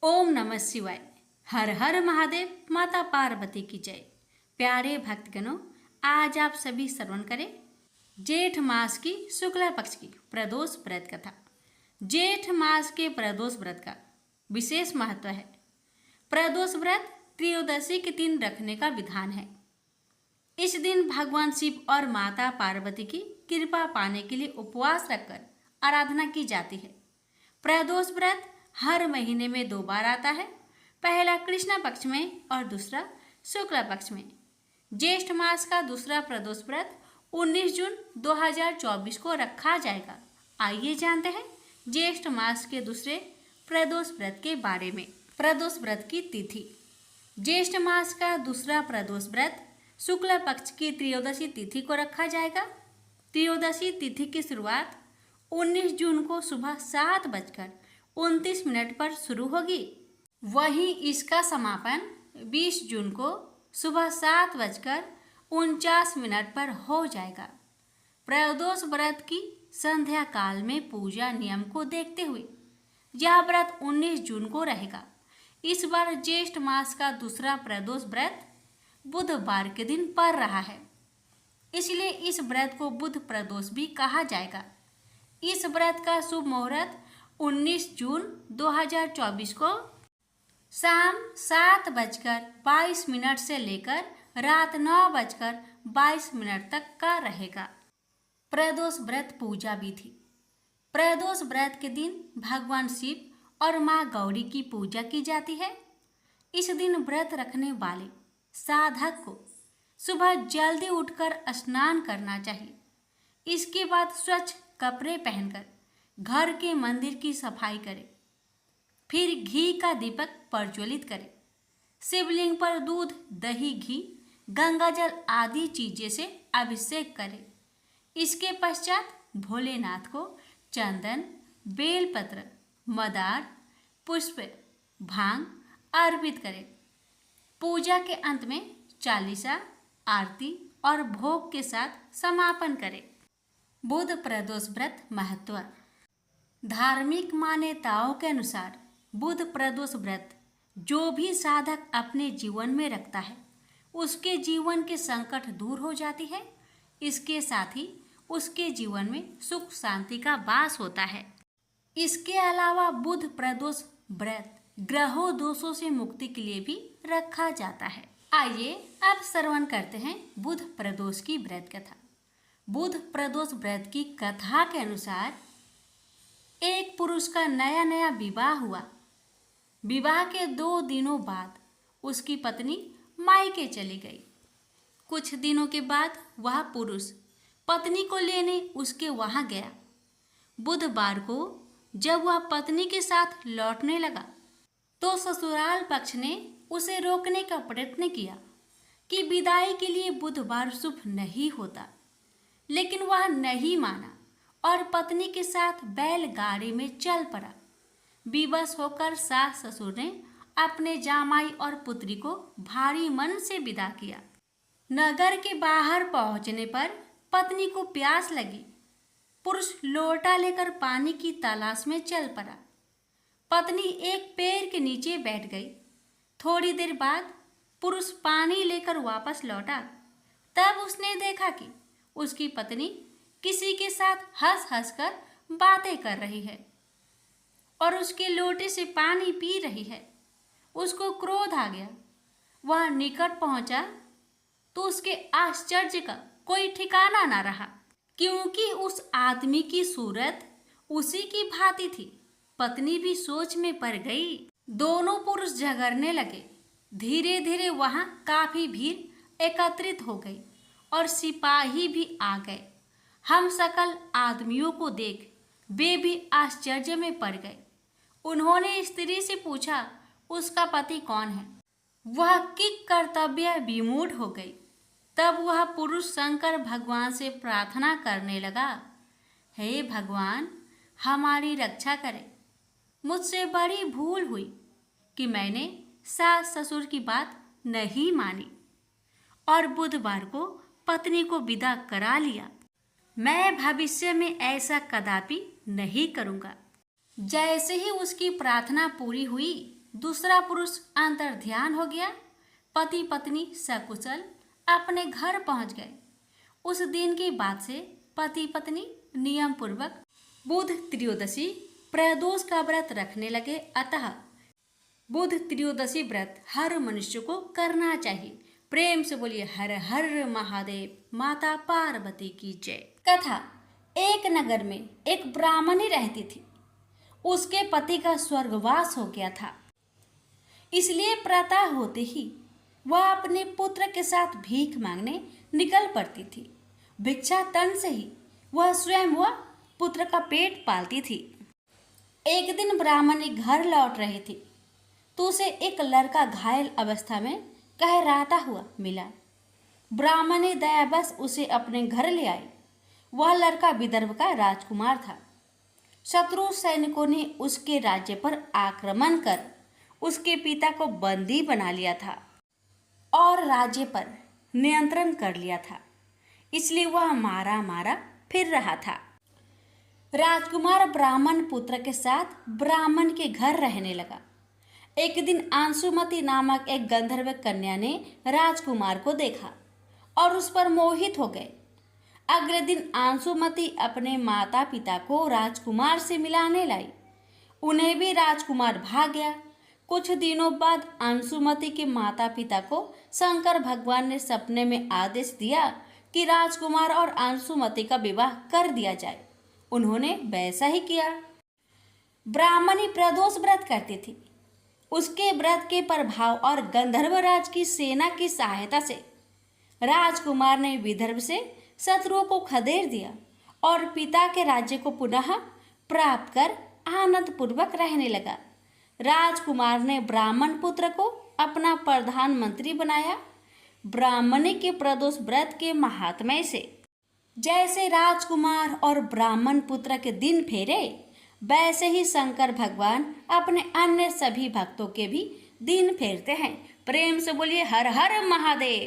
ओम नमः शिवाय। हर हर महादेव। माता पार्वती की जय। प्यारे भक्तगणों, आज आप सभी श्रवण करें जेठ मास की शुक्ला पक्ष की प्रदोष व्रत कथा। जेठ मास के प्रदोष व्रत का विशेष महत्व है। प्रदोष व्रत त्रयोदशी के दिन रखने का विधान है। इस दिन भगवान शिव और माता पार्वती की कृपा पाने के लिए उपवास रखकर आराधना की जाती है। प्रदोष व्रत हर महीने में 2 बार आता है, पहला कृष्ण पक्ष में और दूसरा शुक्ल पक्ष में। ज्येष्ठ मास का दूसरा प्रदोष व्रत 19 जून 2024 को रखा जाएगा। आइए जानते हैं ज्येष्ठ मास के दूसरे प्रदोष व्रत के बारे में। प्रदोष व्रत की तिथि। ज्येष्ठ मास का दूसरा प्रदोष व्रत शुक्ल पक्ष की त्रयोदशी तिथि को रखा जाएगा। त्रयोदशी तिथि की शुरुआत 19 जून को सुबह 7:29 पर शुरू होगी। वहीं इसका समापन 20 जून को सुबह 7:49 पर हो जाएगा। प्रदोष व्रत की संध्या काल में पूजा नियम को देखते हुए यह व्रत 19 जून को रहेगा। इस बार ज्येष्ठ मास का दूसरा प्रदोष व्रत बुधवार के दिन पड़ रहा है, इसलिए इस व्रत को बुध प्रदोष भी कहा जाएगा। इस व्रत का शुभ मुहूर्त 19 जून 2024 को शाम 7:22 से लेकर रात 9:22 तक का रहेगा। प्रदोष व्रत पूजा विधि। प्रदोष व्रत के दिन भगवान शिव और माँ गौरी की पूजा की जाती है। इस दिन व्रत रखने वाले साधक को सुबह जल्दी उठकर स्नान करना चाहिए। इसके बाद स्वच्छ कपड़े पहनकर घर के मंदिर की सफाई करें। फिर घी का दीपक प्रज्वलित करें। शिवलिंग पर दूध, दही, घी, गंगाजल आदि चीजें से अभिषेक करें। इसके पश्चात भोलेनाथ को चंदन, बेलपत्र, मदार, पुष्प, भांग अर्पित करें। पूजा के अंत में चालीसा, आरती और भोग के साथ समापन करें। बुध प्रदोष व्रत महत्व। धार्मिक मान्यताओं के अनुसार बुध प्रदोष व्रत जो भी साधक अपने जीवन में रखता है उसके जीवन के संकट दूर हो जाती है। इसके साथ ही उसके जीवन में सुख शांति का वास होता है। इसके अलावा बुध प्रदोष व्रत ग्रहों दोषों से मुक्ति के लिए भी रखा जाता है। आइए अब श्रवण करते हैं बुध प्रदोष की व्रत कथा। बुध प्रदोष व्रत की कथा के अनुसार एक पुरुष का नया नया विवाह हुआ। विवाह के 2 दिनों बाद उसकी पत्नी मायके चली गई। कुछ दिनों के बाद वह पुरुष पत्नी को लेने उसके वहां गया। बुधवार को जब वह पत्नी के साथ लौटने लगा तो ससुराल पक्ष ने उसे रोकने का प्रयत्न किया कि विदाई के लिए बुधवार शुभ नहीं होता, लेकिन वह नहीं माना और पत्नी के साथ बैलगाड़ी में चल पड़ा। विवश होकर सास ससुर ने अपने जामाई और पुत्री को भारी मन से विदा किया। नगर के बाहर पहुंचने पर पत्नी को प्यास लगी। पुरुष लोटा लेकर पानी की तलाश में चल पड़ा। पत्नी एक पेड़ के नीचे बैठ गई। थोड़ी देर बाद पुरुष पानी लेकर वापस लौटा। तब उसने देखा कि उसकी पत्नी किसी के साथ हंस हंस कर बातें कर रही है और उसके लोटे से पानी पी रही है। उसको क्रोध आ गया। वह निकट पहुंचा तो उसके आश्चर्य का कोई ठिकाना ना रहा, क्योंकि उस आदमी की सूरत उसी की भांति थी। पत्नी भी सोच में पड़ गई। दोनों पुरुष झगड़ने लगे। धीरे धीरे वहां काफी भीड़ एकत्रित हो गई और सिपाही भी आ गए। हम सकल आदमियों को देख वे भी आश्चर्य में पड़ गए। उन्होंने स्त्री से पूछा उसका पति कौन है। वह किक कर्तव्य विमूढ़ हो गई। तब वह पुरुष शंकर भगवान से प्रार्थना करने लगा, हे भगवान, हमारी रक्षा करें। मुझसे बड़ी भूल हुई कि मैंने सास ससुर की बात नहीं मानी और बुधवार को पत्नी को विदा करा लिया। मैं भविष्य में ऐसा कदापि नहीं करूँगा। जैसे ही उसकी प्रार्थना पूरी हुई दूसरा पुरुष अंतर ध्यान हो गया। पति पत्नी सकुशल अपने घर पहुंच गए। उस दिन की बात से पति पत्नी नियम पूर्वक बुध त्रयोदशी प्रदोष का व्रत रखने लगे। अतः बुध त्रयोदशी व्रत हर मनुष्य को करना चाहिए। प्रेम से बोलिए हर हर महादेव। माता पार्वती की जय। कथा। एक नगर में एक ब्राह्मणी रहती थी। उसके पति का स्वर्गवास हो गया था, इसलिए प्रातः होते ही वह अपने पुत्र के साथ भीख मांगने निकल पड़ती थी। भिक्षाटन से ही वह स्वयं व पुत्र का पेट पालती थी। एक दिन ब्राह्मणी घर लौट रही थी तो उसे एक लड़का घायल अवस्था में कहराता हुआ मिला। ब्राह्मणी दयावश उसे अपने घर ले आई। वह लड़का विदर्भ का राजकुमार था। शत्रु सैनिकों ने उसके राज्य पर आक्रमण कर उसके पिता को बंदी बना लिया था और राज्य पर नियंत्रण कर लिया था, इसलिए वह मारा मारा फिर रहा था। राजकुमार ब्राह्मण पुत्र के साथ ब्राह्मण के घर रहने लगा। एक दिन अंशुमती नामक एक गंधर्व कन्या ने राजकुमार को देखा और उस पर मोहित हो गए। अगले दिन अंशुमती अपने माता पिता को राजकुमार से मिलाने लाई। उन्हें भी राजकुमार भाग गया। कुछ दिनों बाद अंशुमती के माता पिता को शंकर भगवान ने सपने में आदेश दिया कि राजकुमार और अंशुमती का विवाह कर दिया जाए। उन्होंने वैसा ही किया। ब्राह्मणी प्रदोष व्रत करती थी। उसके व्रत के प्रभाव और गंधर्वराज की सेना की सहायता से राजकुमार ने विदर्भ से शत्रुओं को खदेड़ दिया और पिता के राज्य को पुनः प्राप्त कर आनंद पूर्वक रहने लगा। राजकुमार ने ब्राह्मण पुत्र को अपना प्रधानमंत्री बनाया। ब्राह्मणी के प्रदोष व्रत के महात्म्य से जैसे राजकुमार और ब्राह्मण पुत्र के दिन फेरे, वैसे ही शंकर भगवान अपने अन्य सभी भक्तों के भी दिन फेरते हैं। प्रेम से बोलिए हर हर महादेव।